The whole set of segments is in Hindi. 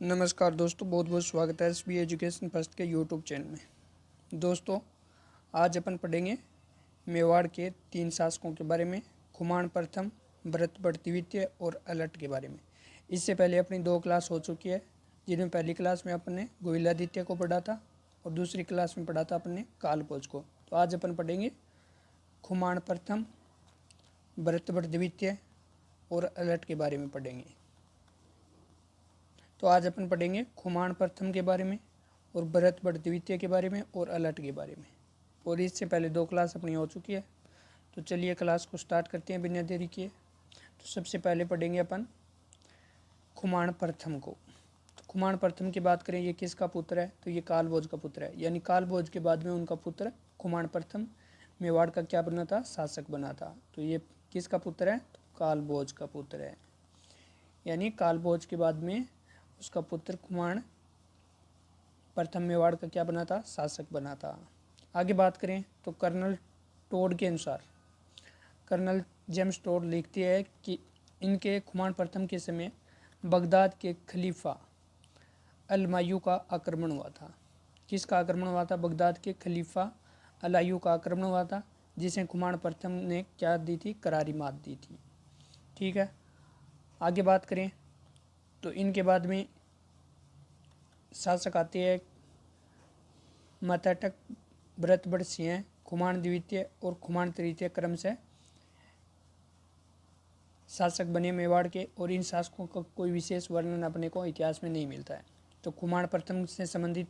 नमस्कार दोस्तों, बहुत बहुत स्वागत है एसबी एजुकेशन फर्स्ट के यूट्यूब चैनल में। दोस्तों, आज अपन पढ़ेंगे मेवाड़ के 3 शासकों के बारे में, खुमान प्रथम, भरतगढ़ द्वितीय और अलट के बारे में। इससे पहले अपनी 2 क्लास हो चुकी है, जिनमें पहली क्लास में अपन ने गोविलादित्य को पढ़ा था और दूसरी क्लास में पढ़ा था अपन ने कालभोज को। तो आज अपन पढ़ेंगे खुमान प्रथम, भरतगढ़ द्वितीय और अलट के बारे में पढ़ेंगे। तो आज अपन पढ़ेंगे खुमान प्रथम के बारे में और भरतगढ़ द्वितीय के बारे में और अलट के बारे में। और इससे पहले 2 क्लास अपनी हो चुकी है। तो चलिए क्लास को स्टार्ट करते हैं बिना देरी किए। तो सबसे पहले पढ़ेंगे अपन खुमान प्रथम को। तो खुमान प्रथम की बात करें, ये किसका पुत्र है? तो ये कालभोज का पुत्र है। यानी कालभोज के बाद में उनका पुत्र खुमान प्रथम मेवाड़ का क्या बना था? शासक बना था। तो ये किसका पुत्र है? तो कालभोज का पुत्र है। यानी कालभोज के बाद में उसका पुत्र खुमान प्रथम मेवाड़ का क्या बना था? शासक बना था। आगे बात करें तो कर्नल टोड के अनुसार, कर्नल जेम्स टोड लिखती है कि इनके खुमान प्रथम के समय बगदाद के खलीफा अल-मायू का आक्रमण हुआ था। किसका आक्रमण हुआ था? बगदाद के खलीफा अल-मायू का आक्रमण हुआ था, जिसे खुमान प्रथम ने क्या दी थी? करारी मात दी थी। ठीक है। आगे बात करें तो इनके बाद में शासक आते हैं मताटक, भरतगढ़ सिंह, खुमान द्वितीय और खुमान तृतीय क्रम से शासक बने मेवाड़ के। और इन शासकों का कोई विशेष वर्णन अपने को इतिहास में नहीं मिलता है। तो खुमान प्रथम से संबंधित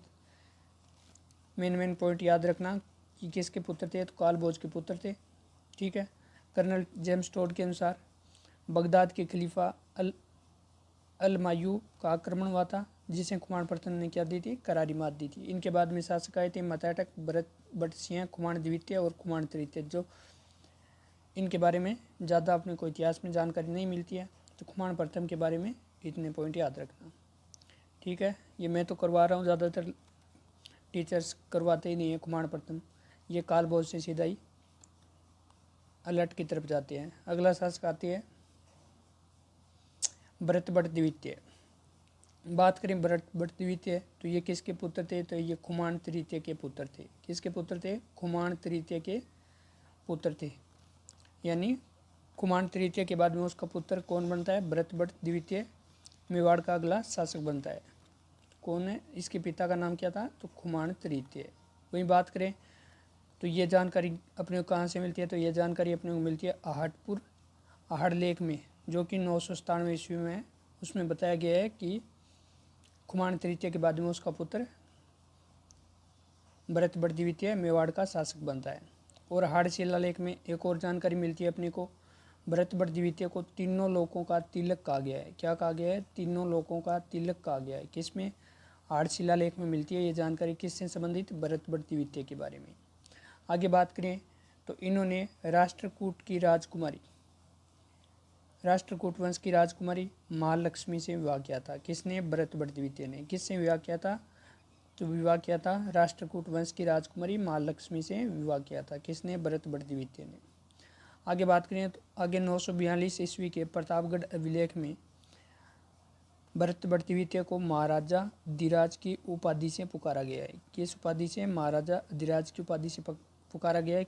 मेन पॉइंट याद रखना कि किसके पुत्र थे? तो कालभोज के पुत्र थे। ठीक है। कर्नल जेम्स टोड के अनुसार बगदाद के खलीफा अल-मायू का आक्रमण हुआ था, जिसे खुमान प्रथम ने क्या दी थी? करारी मात दी थी। इनके बाद में शासक आए थे मताटक, भरतगढ़ सिंह, खुमान द्वितीय और खुमान तृतीय, जो इनके बारे में ज़्यादा अपने को इतिहास में जानकारी नहीं मिलती है। तो खुमान प्रथम के बारे में इतने पॉइंट याद रखना। ठीक है। ये मैं तो करवा रहा हूँ, ज़्यादातर टीचर्स करवाते ही नहीं है खुमान प्रथम। ये कालभोज से सीधा ही अलट की तरफ जाते हैं। अगला शासक आती है भरतगढ़ द्वितीय। बात करें भरतगढ़ द्वितीय, तो ये किसके पुत्र थे? तो ये खुमान तृतीय के पुत्र थे। किसके पुत्र थे? खुमान तृतीय के पुत्र थे। यानी खुमान तृतीय के बाद में उसका पुत्र कौन बनता है? भरतगढ़ द्वितीय मेवाड़ का अगला शासक बनता है। कौन है? इसके पिता का नाम क्या था? तो खुमान तृतीय। वहीं बात करें तो ये जानकारी अपने को कहाँ से मिलती है? तो ये जानकारी अपने को मिलती है आहटपुर आहड़ लेख में, जो कि 997 ईस्वी में है। उसमें बताया गया है कि खुमान तृतीय के बाद में उसका पुत्र भरतगढ़ द्वितीय मेवाड़ का शासक बनता है। और हाड़ शिलालेख में एक और जानकारी मिलती है अपने को, भरतगढ़ द्वितीय को तीनों लोगों का तिलक कहा गया है। क्या कहा गया है? तीनों लोगों का तिलक कहा गया है। किसमें? हाड़ शिलालेख में मिलती है ये जानकारी। किससे संबंधित? भरतगढ़ द्वितीय के बारे में। आगे बात करें तो इन्होंने राष्ट्रकूट वंश की राजकुमारी महालक्ष्मी से विवाह किया था। किसने? भरतगढ़ द्वितीय ने। किससे विवाह किया था? तो विवाह किया था राष्ट्रकूट वंश की राजकुमारी महालक्ष्मी से विवाह किया था। किसने? भरतगढ़ द्वितीय ने। आगे बात करें तो आगे 942 ईस्वी के प्रतापगढ़ अभिलेख में भरतगढ़ द्वितीय को महाराजा अधिराज की उपाधि से पुकारा गया है। किस उपाधि से? महाराजा अधिराज की उपाधि से पुकारा गया है।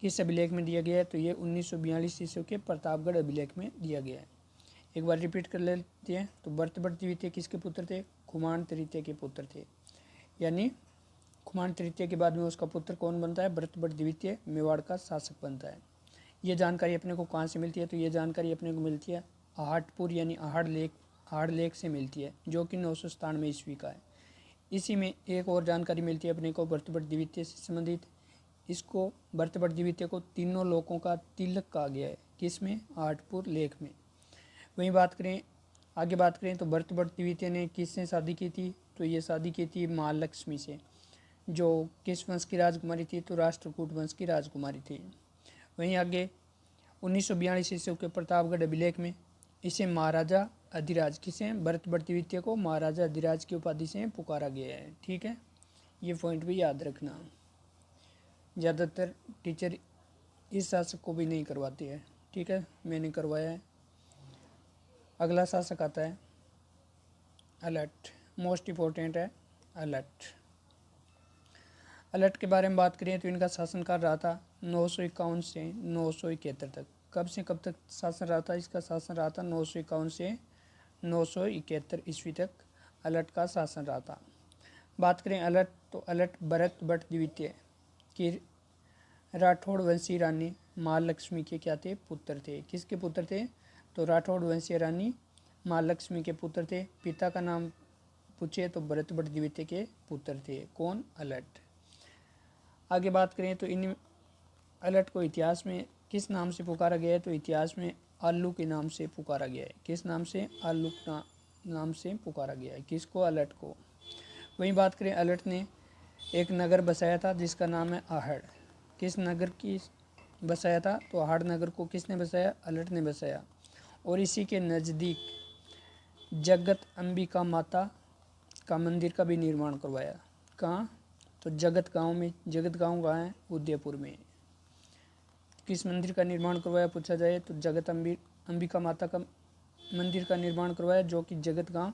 किस अभिलेख में दिया गया है? तो ये 1942 ईस्वी के प्रतापगढ़ अभिलेख में दिया गया है। एक बार रिपीट कर लेते हैं। तो भरतगढ़ द्वितीय किसके पुत्र थे? खुमान तृतीय के पुत्र थे। यानी खुमान तृतीय के बाद में उसका पुत्र कौन बनता है? भरतगढ़ द्वितीय मेवाड़ का शासक बनता है। ये जानकारी अपने को कहाँ से मिलती है? तो ये जानकारी अपने को मिलती है आहटपुर यानी आहड़ लेख से मिलती है, जो कि 997 ईस्वी का है। इसी में एक और जानकारी मिलती है अपने को भरतगढ़ द्वितीय से संबंधित। इसको भरतगढ़ द्वितीय को तीनों लोगों का तिलक कहा गया है। किसमें? आहटपुर लेख में। वहीं आगे बात करें तो भरतगढ़ द्वितीय ने किससे शादी की थी? तो ये शादी की थी महालक्ष्मी से, जो किस वंश की राजकुमारी थी? तो राष्ट्रकूट वंश की राजकुमारी थी। वहीं आगे 1942 ईस्वी के प्रतापगढ़ अभिलेख में इसे महाराजा अधिराज, किसे? भरतगढ़ द्वितीय को महाराजा अधिराज की उपाधि से पुकारा गया है। ठीक है। ये पॉइंट भी याद रखना। ज़्यादातर टीचर इस शासक को भी नहीं करवाते हैं। ठीक है, मैंने करवाया है। अगला शासक आता है अलट, मोस्ट इम्पोर्टेंट है अलट। अलट के बारे में बात करें तो इनका शासनकाल रहा था 951 से 971 तक। कब से कब तक शासन रहा था? इसका शासन रहा था 951 से 971 ईस्वी तक अलट का शासन रहा था। बात करें अलट तो अलट भरत बट द्वितीय की राठौड़ वंशी रानी महालक्ष्मी के क्या थे? पुत्र थे। किसके पुत्र थे? तो राठौड़ वंशी रानी महालक्ष्मी के पुत्र थे। पिता का नाम पूछे तो भरत बट द्वितीय के पुत्र थे। कौन? अलट। आगे बात करें तो इन अलट को इतिहास में किस नाम से पुकारा गया है? तो इतिहास में आलू के नाम से पुकारा गया है। किस नाम से? आलू नाम से पुकारा गया है। किसको? अलट को। वहीं बात करें अलट ने एक नगर बसाया था जिसका नाम है आहड़। किस नगर की बसाया था? तो आहड़ नगर को किसने बसाया? अलट ने बसाया। और इसी के नज़दीक जगत अंबिका माता का मंदिर का भी निर्माण करवाया। कहाँ? तो जगत गांव में। जगत गांव कहाँ है? उदयपुर में। किस मंदिर का निर्माण करवाया पूछा जाए तो जगत अंबिका माता का मंदिर का निर्माण करवाया जो कि जगत गांव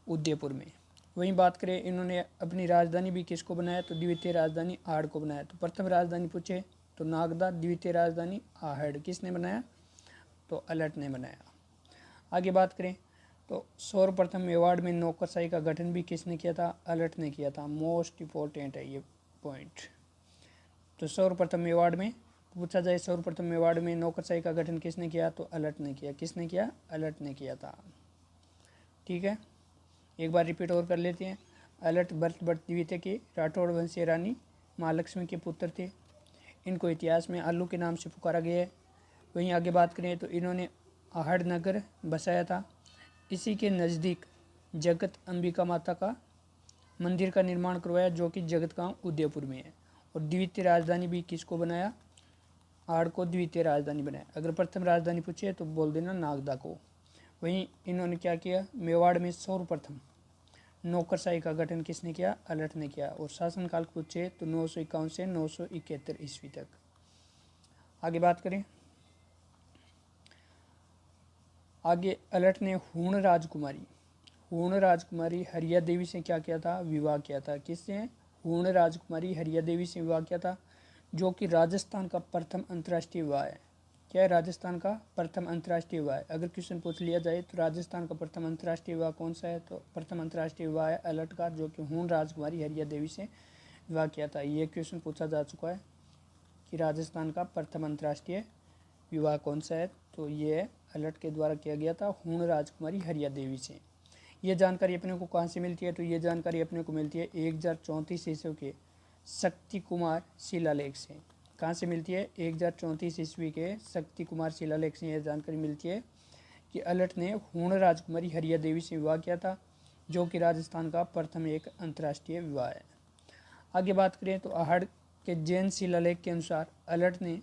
उदयपुर में। वहीं बात करें इन्होंने अपनी राजधानी भी किसको बनाया? तो द्वितीय राजधानी आहड़ को बनाया। तो प्रथम राजधानी पूछे तो नागदा, द्वितीय राजधानी आहड़। किसने बनाया? तो अलट ने बनाया। आगे बात करें तो सर्वप्रथम मेवाड़ में नौकरशाही का गठन भी किसने किया था? अलट ने किया था। मोस्ट इम्पोर्टेंट है ये पॉइंट। तो सर्वप्रथम मेवाड़ में पूछा जाए सर्वप्रथम मेवाड़ में नौकरशाही का गठन किसने किया? तो अलट ने किया। किसने किया? अलट ने किया था। ठीक है, एक बार रिपीट और कर लेते हैं। अलट भरत बट द्वितीय के राठौड़ वंशीय रानी महालक्ष्मी के पुत्र थे। इनको इतिहास में आलू के नाम से पुकारा गया है। वहीं आगे बात करें तो इन्होंने आहड़ नगर बसाया था। इसी के नज़दीक जगत अंबिका माता का मंदिर का निर्माण करवाया जो कि जगत गांव उदयपुर में है। और द्वितीय राजधानी भी किसको बनाया? आहड़ को द्वितीय राजधानी बनाया। अगर प्रथम राजधानी पूछे तो बोल देना नागदा को। वहीं इन्होंने क्या किया? मेवाड़ में सर्वप्रथम नौकरशाही का गठन किसने किया? अलट ने किया। और शासनकाल पूछे तो 951 से 971 ईस्वी तक। आगे बात करें, आगे अलट ने हूण राजकुमारी हरिया देवी से क्या किया था? विवाह किया था। किससे? हूण राजकुमारी हरिया देवी से विवाह किया था जो कि राजस्थान का प्रथम अंतर्राष्ट्रीय विवाह है। क्या है? राजस्थान का प्रथम अंतर्राष्ट्रीय विवाह है। अगर क्वेश्चन पूछ लिया जाए तो राजस्थान का प्रथम अंतर्राष्ट्रीय विवाह कौन सा है? तो प्रथम अंतर्राष्ट्रीय विवाह है अलट का जो कि हूण राजकुमारी हरिया देवी से विवाह किया था। ये क्वेश्चन पूछा जा चुका है कि राजस्थान का प्रथम अंतर्राष्ट्रीय विवाह कौन सा है? तो ये अलट के द्वारा किया गया था हूण राजकुमारी हरिया देवी से। ये जानकारी अपने को कहाँ से मिलती है? तो ये जानकारी अपने को मिलती है 1034 ईस्वी के शक्ति कुमार शिलालेख से। कहाँ से मिलती है? 1034 ईस्वी के शक्ति कुमार शिलालेख से यह जानकारी मिलती है कि अलट ने हूण राजकुमारी हरिया देवी से विवाह किया था जो कि राजस्थान का प्रथम एक अंतर्राष्ट्रीय विवाह है। आगे बात करें तो आहड़ के जैन शिलालेख के अनुसार अलट ने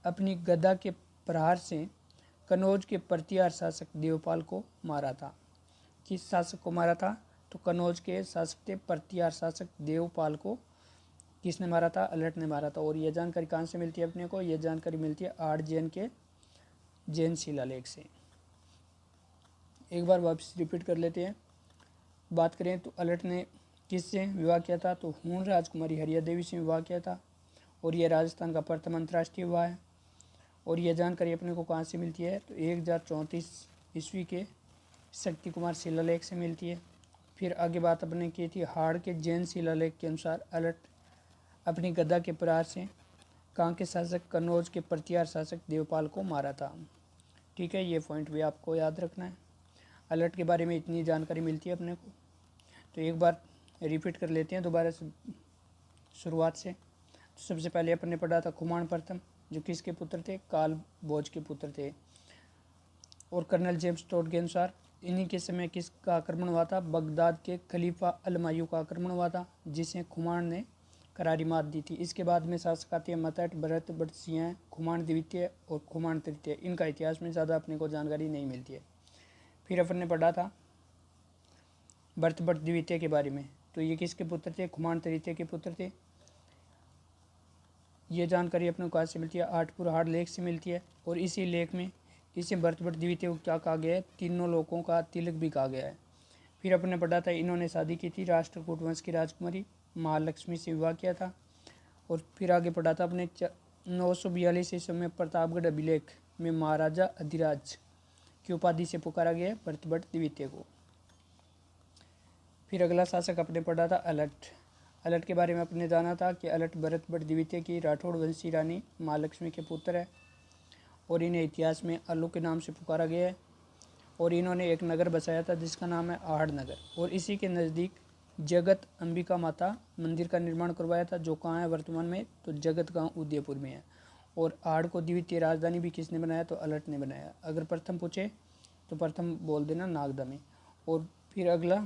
अपनी गदा के प्रहार से कनौज के प्रतिहार शासक देवपाल को मारा था। किस शासक को मारा था? तो कनौज के शासक थे प्रतिहार शासक देवपाल को किसने मारा था? अलट ने मारा था। और यह जानकारी कहाँ से मिलती है अपने को? यह जानकारी मिलती है आहड़ जैन के जैन शिलालेख से। एक बार वापस रिपीट कर लेते हैं। बात करें तो अलट ने किससे विवाह किया था? तो हूण राजकुमारी हरिया देवी से विवाह किया था और यह राजस्थान का प्रथम अंतर्राष्ट्रीय विवाह है। और यह जानकारी अपने को कहाँ से मिलती है? तो 1034 ईस्वी के शक्ति कुमार शिलालेख से मिलती है। फिर आगे बात अपने की थी आहड़ के जैन शिलालेख के अनुसार अलट अपनी गदा के प्रहार से कांके के शासक कनौज के प्रतिहार शासक देवपाल को मारा था। ठीक है, ये पॉइंट भी आपको याद रखना है। अलट के बारे में इतनी जानकारी मिलती है अपने को। तो एक बार रिपीट कर लेते हैं दोबारा से शुरुआत से। तो सबसे पहले अपन ने पढ़ा था खुमान प्रथम जो किसके पुत्र थे? काल भोज के पुत्र थे। और कर्नल जेम्स टोड के अनुसार इन्हीं के समय किसका आक्रमण हुआ था? बगदाद के खलीफा अलमायू का आक्रमण हुआ था जिसे खुमान ने करारी मात दी थी। इसके बाद में शासक आते हैं मतट, भरत बट सिंह, खुमान द्वितीय और खुमान तृतीय। इनका इतिहास में ज़्यादा अपने को जानकारी नहीं मिलती है। फिर अपन ने पढ़ा था भरत बट द्वितीय के बारे में। तो ये किसके पुत्र थे? खुमान तृतीय के पुत्र थे। ये जानकारी अपने को कहाँ से मिलती है? आठपुर हाड़ लेख से मिलती है। और इसी लेख में इसे भरत बट द्वितीय को क्या कहा गया है? तीनों लोगों का तिलक भी कहा गया है। फिर अपने पढ़ा था इन्होंने शादी की थी राष्ट्रकूट वंश की राजकुमारी महालक्ष्मी से विवाह किया था। और फिर आगे पढ़ा था अपने 942 ईस्वी में प्रतापगढ़ अभिलेख में महाराजा अधिराज की उपाधि से पुकारा गया भरतभट्ट द्वितीय को। फिर अगला शासक अपने पढ़ा था अलट। अलट के बारे में अपने जाना था कि अलट भरतभट्ट द्वितीय की राठौड़ वंशी रानी महालक्ष्मी के पुत्र है और इन्हें इतिहास में अलू के नाम से पुकारा गया है। और इन्होंने एक नगर बसाया था जिसका नाम है आहड़ नगर, और इसी के नज़दीक जगत अंबिका माता मंदिर का निर्माण करवाया था, जो कहाँ है वर्तमान में, तो जगत गांव उदयपुर में है। और आहड़ को द्वितीय राजधानी भी किसने बनाया, तो अलट ने बनाया। अगर प्रथम पूछे तो प्रथम बोल देना नागदा में। और फिर अगला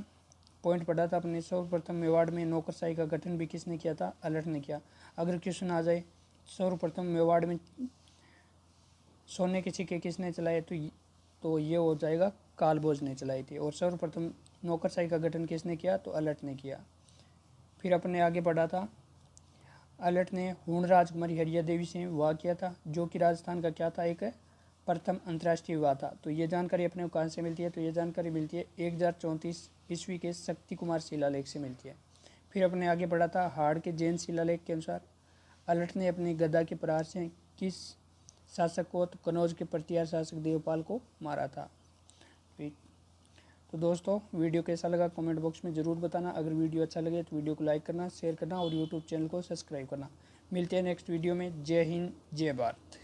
पॉइंट पढ़ा था अपने सर्वप्रथम मेवाड़ में नौकरशाही का गठन भी किसने किया था, अलट ने किया। अगर क्वेश्चन आ जाए सर्वप्रथम मेवाड़ में सोने के सिक्के किसने चलाए, तो ये हो जाएगा कालभोज ने चलाई थी। और सर्वप्रथम नौकरशाही का गठन किसने किया, तो अलट ने किया। फिर अपने आगे बढ़ा था अलट ने हूण राजकुमारी हरिया देवी से विवाह किया था, जो कि राजस्थान का क्या था, एक प्रथम अंतर्राष्ट्रीय विवाह था। तो ये जानकारी अपने को कहाँ से मिलती है, तो ये जानकारी मिलती है 1034 ईस्वी के शक्ति कुमार शिलालेख से मिलती है। फिर अपने आगे बढ़ा था हाड़ के जैन शिलालेख के अनुसार अलट ने अपनी गदा के प्रहार से किस शासक को, तो कनौज के प्रतिहार शासक देवपाल को मारा था। तो दोस्तों वीडियो कैसा लगा कमेंट बॉक्स में ज़रूर बताना। अगर वीडियो अच्छा लगे तो वीडियो को लाइक करना, शेयर करना और यूट्यूब चैनल को सब्सक्राइब करना। मिलते हैं नेक्स्ट वीडियो में। जय हिंद जय भारत।